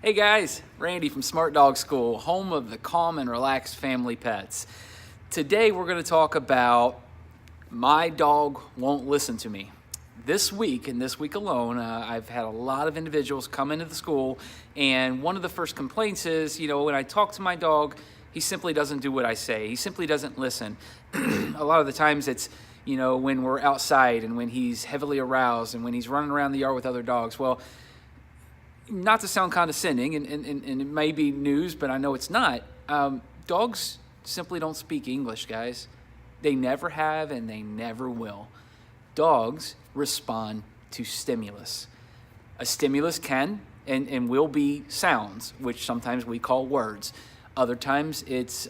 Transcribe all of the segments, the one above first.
Hey guys, Randy from Smart Dog School, home of the calm and relaxed family pets. Today we're going to talk about my dog won't listen to me. This week, and this week alone, I've had a lot of individuals come into the school, and one of the first complaints is, when I talk to my dog, he simply doesn't do what I say. He simply doesn't listen. A lot of the times it's, when we're outside and when he's heavily aroused and when he's running around the yard with other dogs. Well, not to sound condescending, and it may be news, but I know it's not. Dogs simply don't speak English, guys. They never have, and they never will. Dogs respond to stimulus. A stimulus can and will be sounds, which sometimes we call words. Other times it's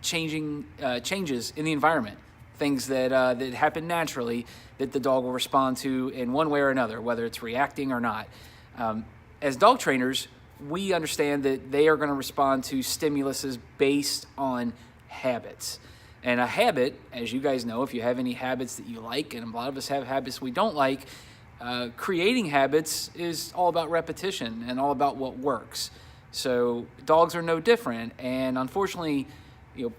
changes in the environment, things that happen naturally that the dog will respond to in one way or another, whether it's reacting or not. As dog trainers, we understand that they are going to respond to stimuluses based on habits. And a habit, as you guys know, if you have any habits that you like, and a lot of us have habits we don't like, creating habits is all about repetition and all about what works. So dogs are no different. And unfortunately,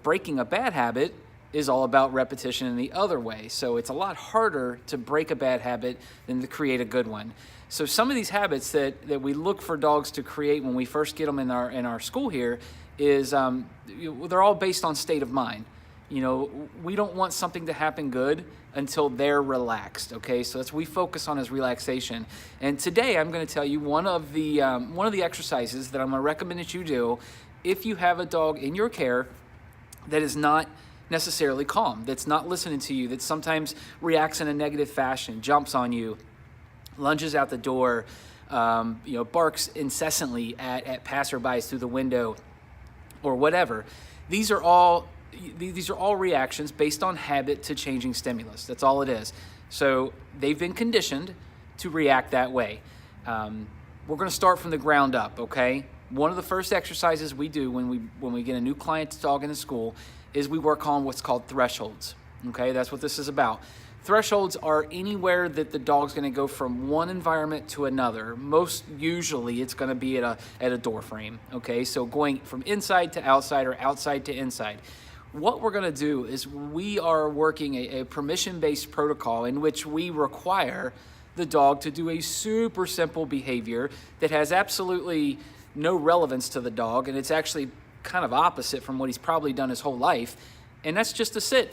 breaking a bad habit is all about repetition in the other way. So it's a lot harder to break a bad habit than to create a good one. So some of these habits that we look for dogs to create when we first get them in our school here is they're all based on state of mind. We don't want something to happen good until they're relaxed. Okay, so we focus on is relaxation. And today I'm going to tell you one of the exercises that I'm going to recommend that you do if you have a dog in your care that is not necessarily calm, that's not listening to you, that sometimes reacts in a negative fashion, jumps on you, lunges out the door, barks incessantly at passerbys through the window, or whatever. These are all reactions based on habit to changing stimulus. That's all it is. So they've been conditioned to react that way. We're going to start from the ground up. Okay. One of the first exercises we do when we get a new client's dog in the school is we work on what's called thresholds. Okay, that's what this is about. Thresholds are anywhere that the dog's going to go from one environment to another. Most usually it's going to be at a door frame. Okay, so going from inside to outside or outside to inside. What we're going to do is we are working a permission-based protocol in which we require the dog to do a super simple behavior that has absolutely no relevance to the dog, and it's actually kind of opposite from what he's probably done his whole life, and that's just to sit.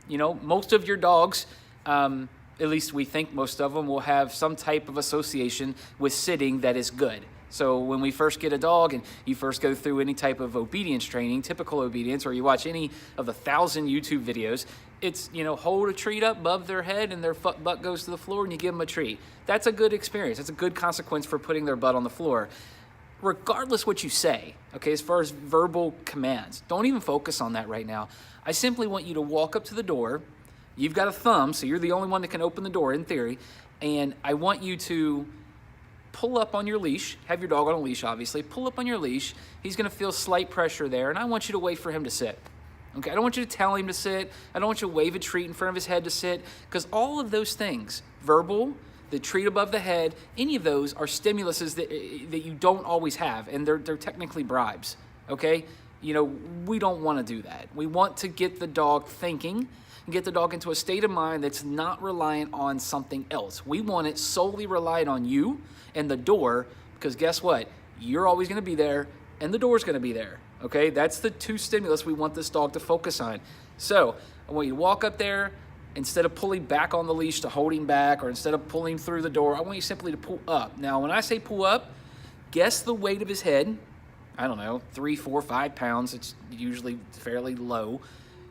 Most of your dogs, at least we think most of them, will have some type of association with sitting that is good. So when we first get a dog and you first go through any type of obedience training, typical obedience, or you watch any of the 1,000 YouTube videos, it's, hold a treat up above their head and their butt goes to the floor and you give them a treat. That's a good experience. That's a good consequence for putting their butt on the floor. Regardless what you say, okay, as far as verbal commands, don't even focus on that right now. I simply want you to walk up to the door. You've got a thumb, so you're the only one that can open the door in theory, and I want you to pull up on your leash, have your dog on a leash obviously, pull up on your leash. He's gonna feel slight pressure there, and I want you to wait for him to sit. Okay, I don't want you to tell him to sit. I don't want you to wave a treat in front of his head to sit, because all of those things, verbal, the treat above the head, any of those are stimuluses that you don't always have, and they're technically bribes, okay? We don't want to do that. We want to get the dog thinking and get the dog into a state of mind that's not reliant on something else. We want it solely reliant on you and the door, because guess what? You're always going to be there, and the door's going to be there, okay? That's the two stimulus we want this dog to focus on. So I want you to walk up there. Instead of pulling back on the leash to hold him back, or instead of pulling through the door, I want you simply to pull up. Now, when I say pull up, guess the weight of his head. I don't know, 3, 4, 5 pounds. It's usually fairly low.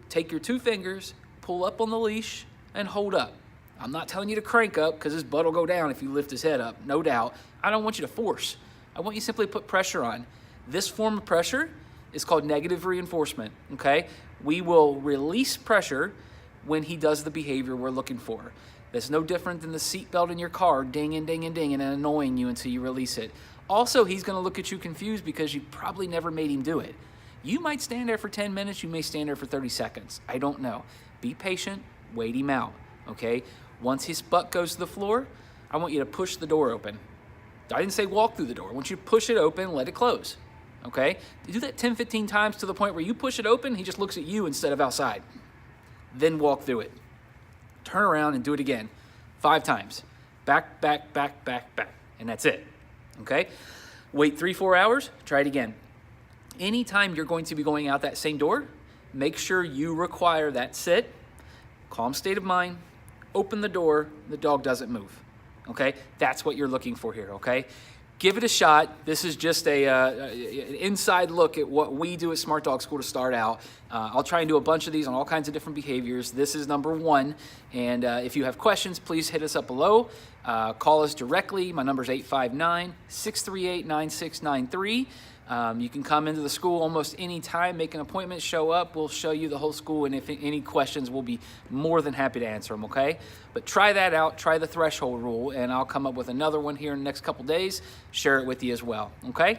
Take your 2 fingers, pull up on the leash, and hold up. I'm not telling you to crank up, because his butt will go down if you lift his head up, no doubt. I don't want you to force. I want you simply to put pressure on. This form of pressure is called negative reinforcement, okay? We will release pressure when he does the behavior we're looking for. That's no different than the seatbelt in your car dinging, dinging, dinging, and annoying you until you release it. Also, he's going to look at you confused because you probably never made him do it. You might stand there for 10 minutes, you may stand there for 30 seconds. I don't know. Be patient, wait him out, okay? Once his butt goes to the floor, I want you to push the door open. I didn't say walk through the door. I want you to push it open, let it close. Okay? You do that 10, 15 times to the point where you push it open, he just looks at you instead of outside. Then walk through it. Turn around and do it again. 5 times. Back, back, back, back, back. And that's it. Okay? Wait 3-4 hours, try it again. Anytime you're going to be going out that same door, make sure you require that sit, calm state of mind, open the door, the dog doesn't move. Okay? That's what you're looking for here, okay? Give it a shot. This is just an inside look at what we do at Smart Dog School to start out. I'll try and do a bunch of these on all kinds of different behaviors. This is number 1. And if you have questions, please hit us up below. Call us directly. My number is 859-638-9693. You can come into the school almost any time, make an appointment, show up. We'll show you the whole school, and if any questions, we'll be more than happy to answer them, okay? But try that out. Try the threshold rule, and I'll come up with another one here in the next couple days, share it with you as well, okay?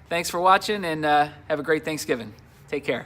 Thanks for watching, and have a great Thanksgiving. Take care.